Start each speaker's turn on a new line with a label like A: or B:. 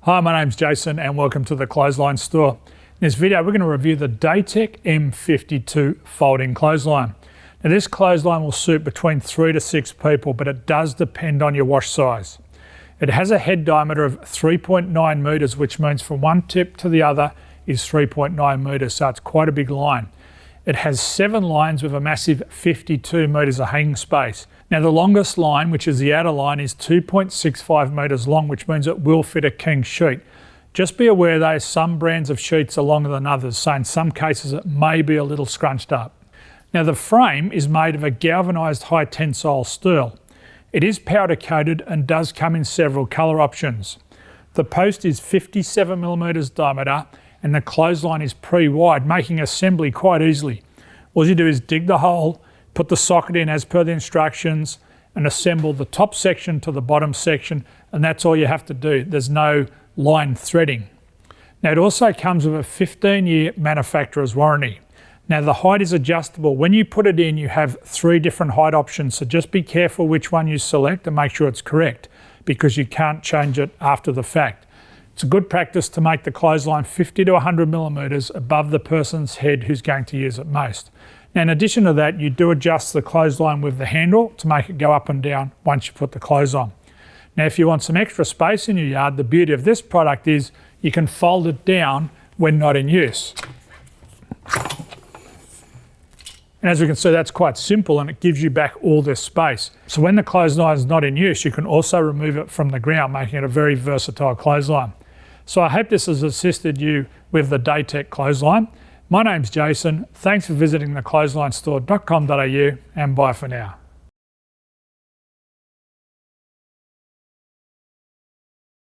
A: Hi, my name's Jason and welcome to the Clothesline Store. In this video, we're going to review the Daytek M52 folding clothesline. Now this clothesline will suit between 3 to 6 people, but it does depend on your wash size. It has a head diameter of 3.9 metres, which means from one tip to the other is 3.9 metres, so it's quite a big line. It has 7 lines with a massive 52 metres of hanging space. Now the longest line, which is the outer line, is 2.65 metres long, which means it will fit a king sheet. Just be aware though, some brands of sheets are longer than others, so in some cases it may be a little scrunched up. Now the frame is made of a galvanised high tensile steel. It is powder coated and does come in several colour options. The post is 57mm diameter and the clothesline is pre-wide, making assembly quite easily. All you do is dig the hole, put the socket in as per the instructions and assemble the top section to the bottom section, and that's all you have to do. There's no line threading. Now it also comes with a 15-year manufacturer's warranty. Now the height is adjustable. When you put it in, you have 3 different height options, so just be careful which one you select and make sure it's correct, because you can't change it after the fact. It's a good practice to make the clothesline 50 to 100mm above the person's head who's going to use it most. Now in addition to that, you do adjust the clothesline with the handle to make it go up and down once you put the clothes on. Now if you want some extra space in your yard, the beauty of this product is you can fold it down when not in use. And as we can see, that's quite simple and it gives you back all this space. So when the clothesline is not in use, you can also remove it from the ground, making it a very versatile clothesline. So I hope this has assisted you with the Daytek clothesline. My name's Jason. Thanks for visiting theclotheslinestore.com.au and bye for now.